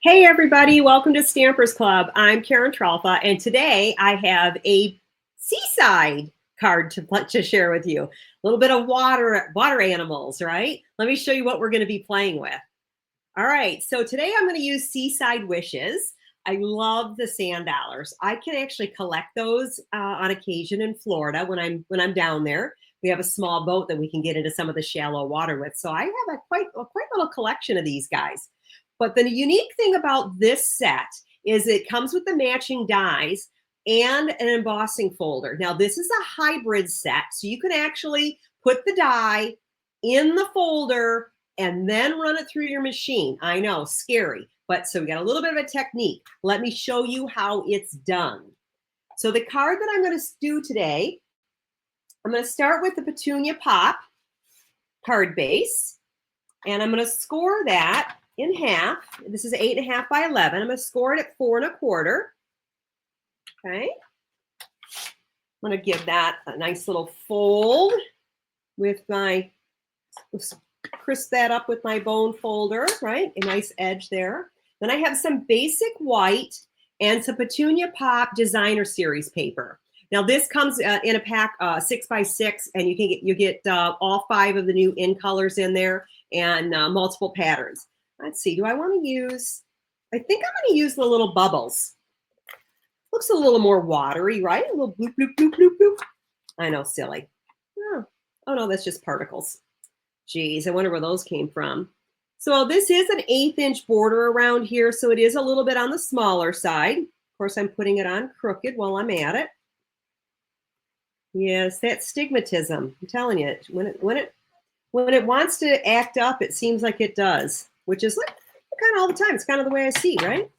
Hey everybody, welcome to Stampers Club. I'm Karen Tralfa, and today I have a seaside card to share with you. A little bit of water animals, right? Let me show you what we're going to be playing with. All right, so today I'm going to use Seaside Wishes. I love the sand dollars. I can actually collect those on occasion in Florida when I'm down there. We have a small boat that we can get into some of the shallow water with. So I have a quite little collection of these guys. But the unique thing about this set is it comes with the matching dies and an embossing folder. Now, this is a hybrid set, so you can actually put the die in the folder and then run it through your machine. I know, scary, but so we got a little bit of a technique. Let me show you how it's done. So the card that I'm going to do today, I'm going to start with the Petunia Pop card base, and I'm going to score that in half. This is 8.5 by 11. I'm going to score it at 4 1/4. Okay. I'm going to give that a nice little fold with my, crisp that up with my bone folder, right? A nice edge there. Then I have some basic white and some Petunia Pop Designer Series paper. Now this comes in a pack 6 by 6, and you get all 5 of the new in colors in there and multiple patterns. Let's see, do I want to use, I think I'm going to use the little bubbles. Looks a little more watery, right? A little bloop, bloop, bloop, bloop, bloop. I know, silly. Oh no, that's just particles. Geez, I wonder where those came from. So this is an 1/8 inch border around here, so it is a little bit on the smaller side. Of course, I'm putting it on crooked while I'm at it. Yes, that stigmatism. I'm telling you, when it wants to act up, it seems like it does, which is like kind of all the time. It's kind of the way I see, right?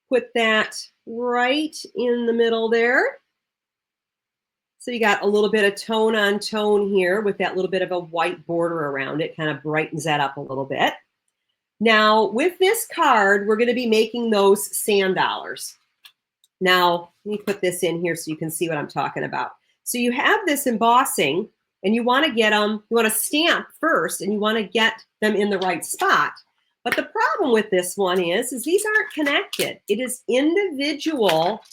Put that right in the middle there. So you got a little bit of tone on tone here with that little bit of a white border around it, kind of brightens that up a little bit. Now, with this card, we're going to be making those sand dollars. Now, let me put this in here so you can see what I'm talking about. So you have this embossing, and you want to get them, you want to stamp first, and you want to get them in the right spot. But the problem with this one is these aren't connected. It is individual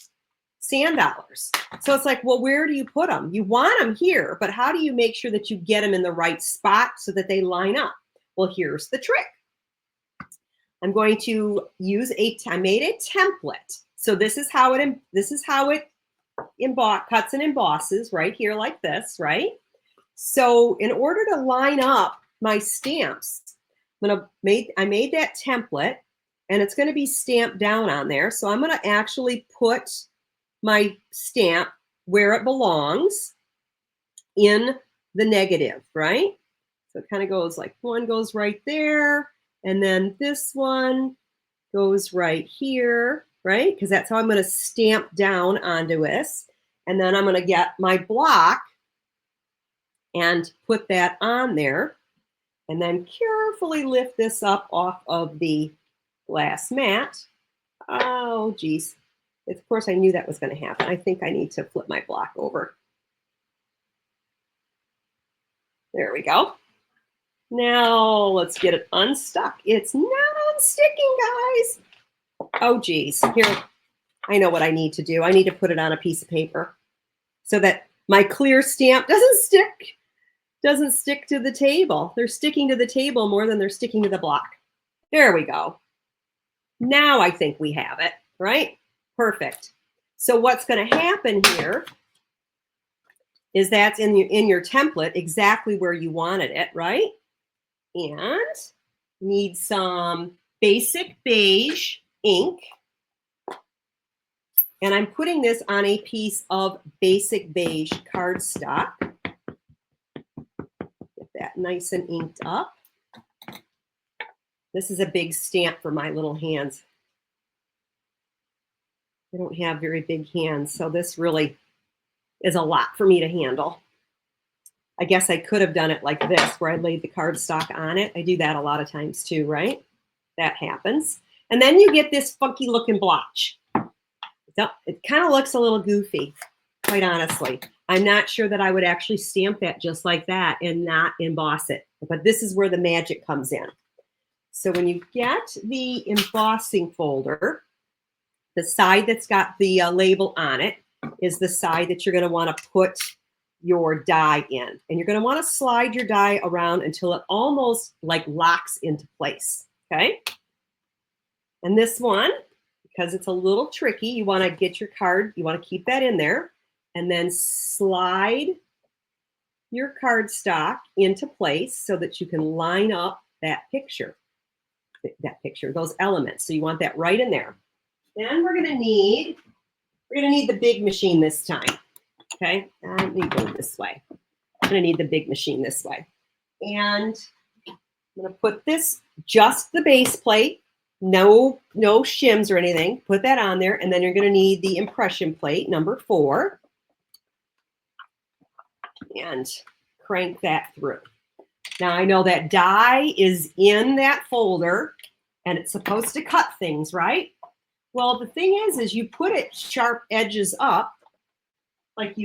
sand dollars. So it's like, well, where do you put them? You want them here, but how do you make sure that you get them in the right spot so that they line up? Well, here's the trick. I'm going to use I made a template. So this is how it cuts and embosses right here like this, right? So in order to line up my stamps, I made that template, and it's going to be stamped down on there. So I'm going to actually put my stamp where it belongs in the negative, right? So it kind of goes like one goes right there, and then this one goes right here, right? Because that's how I'm going to stamp down onto this. And then I'm going to get my block and put that on there, and then carefully lift this up off of the glass mat. Oh, geez. Of course, I knew that was going to happen. I think I need to flip my block over. There we go. Now let's get it unstuck. It's not unsticking, guys. Oh, geez. Here, I know what I need to do. I need to put it on a piece of paper so that my clear stamp doesn't stick to the table. They're sticking to the table more than they're sticking to the block. There we go. Now I think we have it, right? Perfect. So what's going to happen here is that's in your template exactly where you wanted it, right? And need some basic beige ink. And I'm putting this on a piece of basic beige cardstock. Get that nice and inked up. This is a big stamp for my little hands. I don't have very big hands, so this really is a lot for me to handle. I guess I could have done it like this, where I laid the cardstock on it. I do that a lot of times too, right? That happens. And then you get this funky looking blotch. It kind of looks a little goofy, quite honestly. I'm not sure that I would actually stamp that just like that and not emboss it. But this is where the magic comes in. So when you get the embossing folder, the side that's got the label on it is the side that you're going to want to put your die in. And you're going to want to slide your die around until it almost like locks into place. Okay. And this one, because it's a little tricky, you want to get your card, you want to keep that in there and then slide your cardstock into place so that you can line up that picture, those elements. So you want that right in there. Then we're gonna need the big machine this time. Okay, let me go this way. I'm gonna need the big machine this way. And I'm gonna put this, just the base plate, no shims or anything. Put that on there, and then you're gonna need the impression plate, number 4. And crank that through. Now I know that die is in that folder and it's supposed to cut things, right? Well, the thing is you put it sharp edges up, like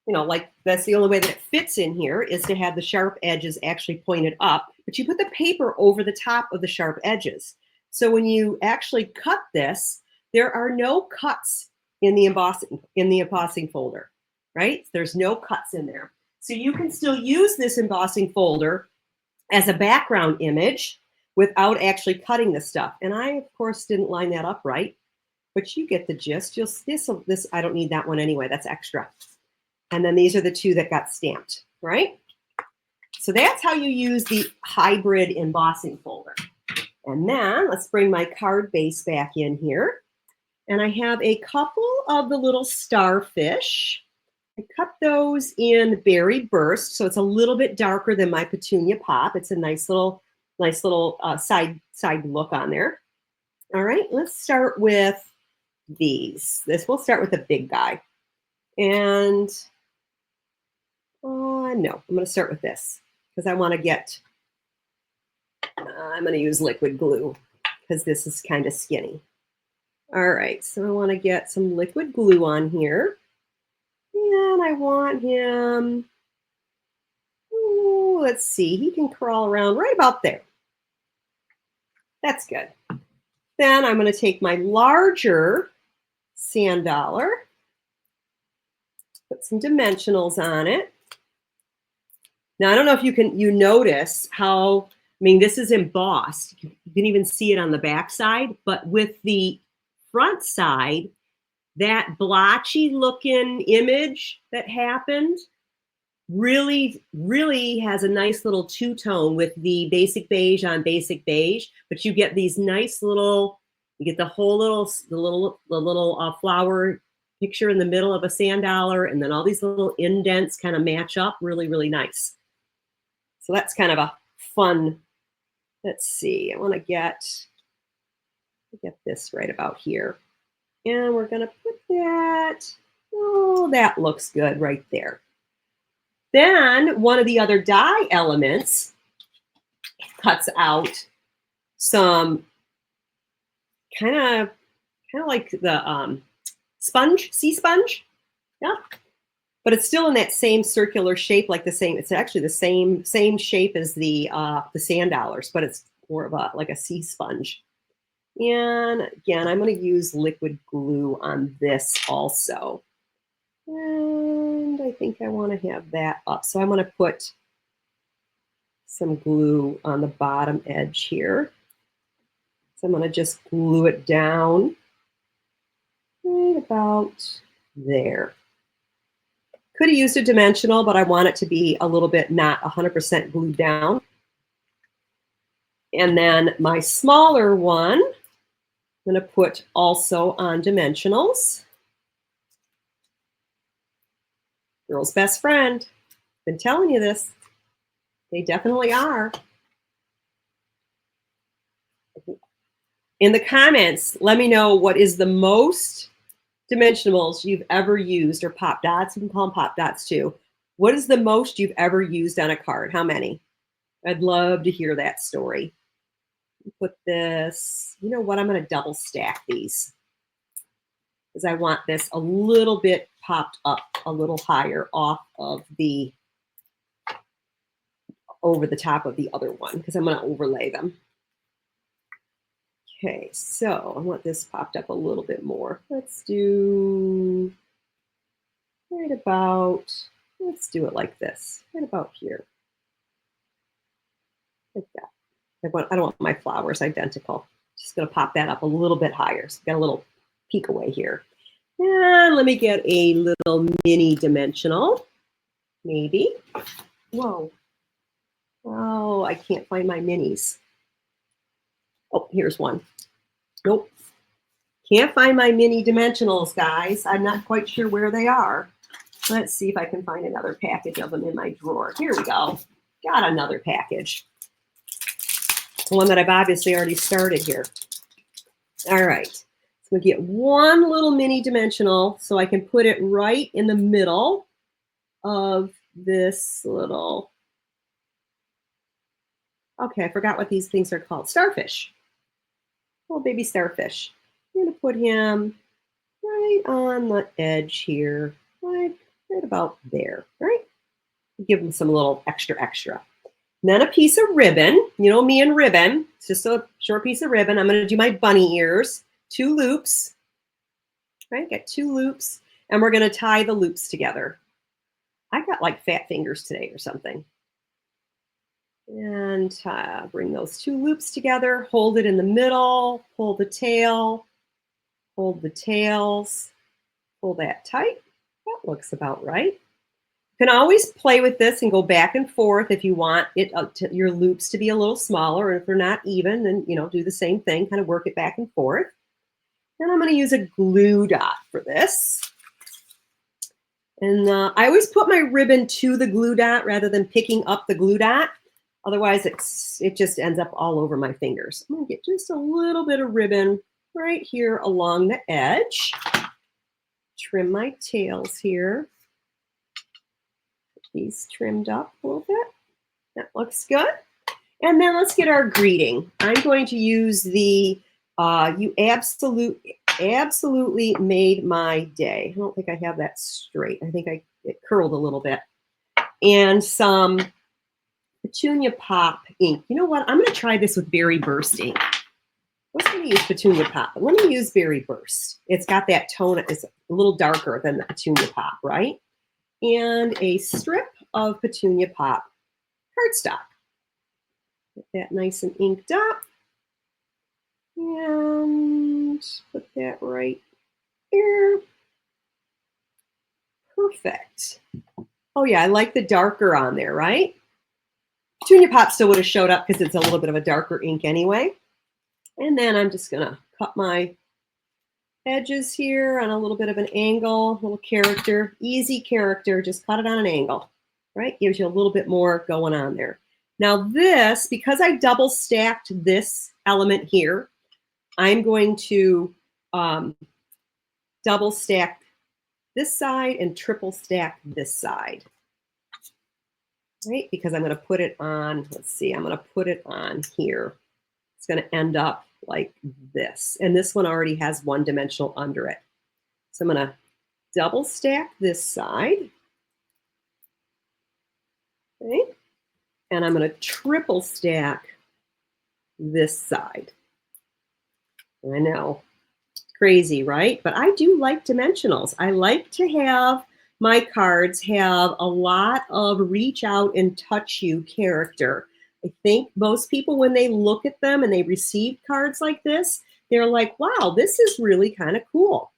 like that's the only way that it fits in here is to have the sharp edges actually pointed up, but you put the paper over the top of the sharp edges. So when you actually cut this, there are no cuts in the embossing folder, right? There's no cuts in there. So you can still use this embossing folder as a background image without actually cutting the stuff. And I, of course, didn't line that up right, but you get the gist. This I don't need that one anyway. That's extra. And then these are the 2 that got stamped, right? So that's how you use the hybrid embossing folder. And then let's bring my card base back in here. And I have a couple of the little starfish. I cut those in berry burst, so it's a little bit darker than my Petunia pop. It's a nice little side look on there. All right, let's start with these. We'll start with the big guy. And no, I'm going to start with this because I want to get, I'm going to use liquid glue because this is kind of skinny. All right, so I want to get some liquid glue on here. And I want him, let's see, he can crawl around right about there. That's good. Then I'm going to take my larger sand dollar, put some dimensionals on it. Now, I don't know if you notice how, this is embossed. You can even see it on the back side, but with the front side, that blotchy looking image that happened really, really has a nice little two-tone with the basic beige on basic beige, but you get these nice little, you get the whole little flower picture in the middle of a sand dollar, and then all these little indents kind of match up really, really nice. So that's kind of a fun, let's see, I want to get this right about here. And we're going to put that, that looks good right there. Then one of the other die elements cuts out some kind of like the sea sponge. Yeah. But it's still in that same circular shape, like it's actually the same shape as the sand dollars, but it's more of like a sea sponge. And again, I'm going to use liquid glue on this also. And I think I want to have that up. So I'm going to put some glue on the bottom edge here. So I'm going to just glue it down right about there. Could have used a dimensional, but I want it to be a little bit not 100% glued down. And then my smaller one, I'm going to put also on dimensionals. Girl's best friend. Been telling you this. They definitely are. In the comments, let me know what is the most dimensionals you've ever used, or pop dots. You can call them pop dots too. What is the most you've ever used on a card? How many? I'd love to hear that story. Put this, you know what, I'm going to double stack these because I want this a little bit popped up a little higher off of the over the top of the other one because I'm going to overlay them. Okay, so I want this popped up a little bit more. Let's do right about, let's do it like this, right about here. Like that. I don't want my flowers identical. Just going to pop that up a little bit higher. So got a little peek away here. And let me get a little mini dimensional, maybe. Whoa. Oh, I can't find my minis. Oh, here's one. Nope. Can't find my mini dimensionals, guys. I'm not quite sure where they are. Let's see if I can find another package of them in my drawer. Here we go. Got another package. The one that I've obviously already started here. All right. So we get one little mini dimensional so I can put it right in the middle of this little, okay, I forgot what these things are called. Starfish. Little baby starfish. I'm going to put him right on the edge here, right about there, right? Give him some little extra. And then a piece of ribbon, you know me and ribbon. It's just a short piece of ribbon. I'm going to do my bunny ears, 2 loops, right? Got 2 loops, and we're going to tie the loops together. I got like fat fingers today or something. And bring those 2 loops together, hold it in the middle, pull the tail, hold the tails, pull that tight. That looks about right. You can always play with this and go back and forth if you want it your loops to be a little smaller, or if they're not even, then do the same thing, kind of work it back and forth. Then I'm going to use a glue dot for this. And I always put my ribbon to the glue dot rather than picking up the glue dot. Otherwise, it just ends up all over my fingers. I'm going to get just a little bit of ribbon right here along the edge. Trim my tails here. These trimmed up a little bit. That looks good. And then let's get our greeting. I'm going to use the You Absolutely Made My Day. I don't think I have that straight. I think it curled a little bit. And some Petunia Pop ink. You know what? I'm going to try this with Berry Burst ink. I was going to use Petunia Pop, but let me use Berry Burst. It's got that tone. It's a little darker than the Petunia Pop, right? And a strip of Petunia Pop cardstock. Get that nice and inked up. And put that right here. Perfect. Oh yeah, I like the darker on there, right? Petunia Pop still would have showed up because it's a little bit of a darker ink anyway. And then I'm just going to cut my edges here on a little bit of an angle, little character, easy character, just cut it on an angle, right? Gives you a little bit more going on there. Now this, because I double stacked this element here, I'm going to double stack this side and triple stack this side, right? Because I'm going to put it on, let's see, I'm going to put it on here. It's going to end up like this. And this one already has 1 dimensional under it. So I'm going to double stack this side. Okay. And I'm going to triple stack this side. I know, crazy, right? But I do like dimensionals. I like to have my cards have a lot of reach out and touch you character. I think most people, when they look at them and they receive cards like this, they're like, wow, this is really kind of cool.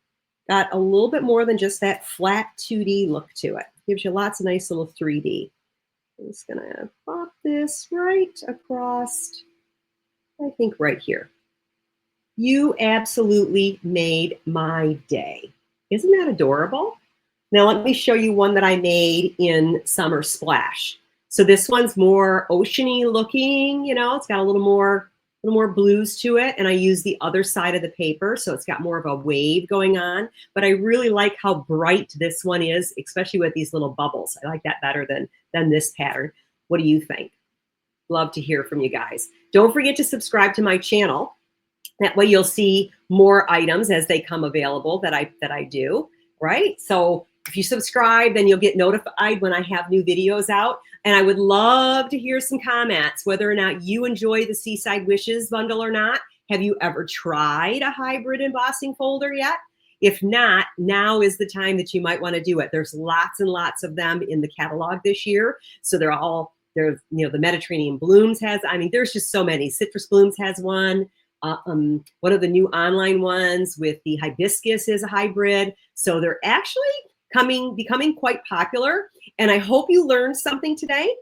Got a little bit more than just that flat 2D look to it. Gives you lots of nice little 3D. I'm just going to pop this right across, I think right here. You absolutely made my day. Isn't that adorable? Now let me show you one that I made in Summer Splash. So this one's more oceany looking, it's got a little more blues to it. And I use the other side of the paper, so it's got more of a wave going on. But I really like how bright this one is, especially with these little bubbles. I like that better than this pattern. What do you think? Love to hear from you guys. Don't forget to subscribe to my channel. That way you'll see more items as they come available that I do, right? So If you subscribe, then you'll get notified when I have new videos out. And I would love to hear some comments, whether or not you enjoy the Seaside Wishes bundle or not. Have you ever tried a hybrid embossing folder yet? If not, now is the time that you might want to do it. There's lots and lots of them in the catalog this year. So there's, you know, the Mediterranean Blooms has, I mean, there's just so many. Citrus Blooms has one. One of the new online ones with the hibiscus is a hybrid. So they're actually becoming quite popular. And I hope you learned something today.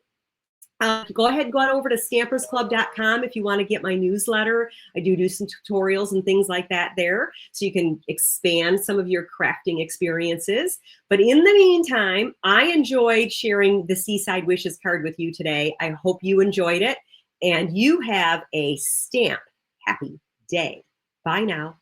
Go ahead and go on over to stampersclub.com if you want to get my newsletter. I do some tutorials and things like that there, so you can expand some of your crafting experiences. But in the meantime, I enjoyed sharing the Seaside Wishes card with you today. I hope you enjoyed it, and you have a stamp happy day. Bye now.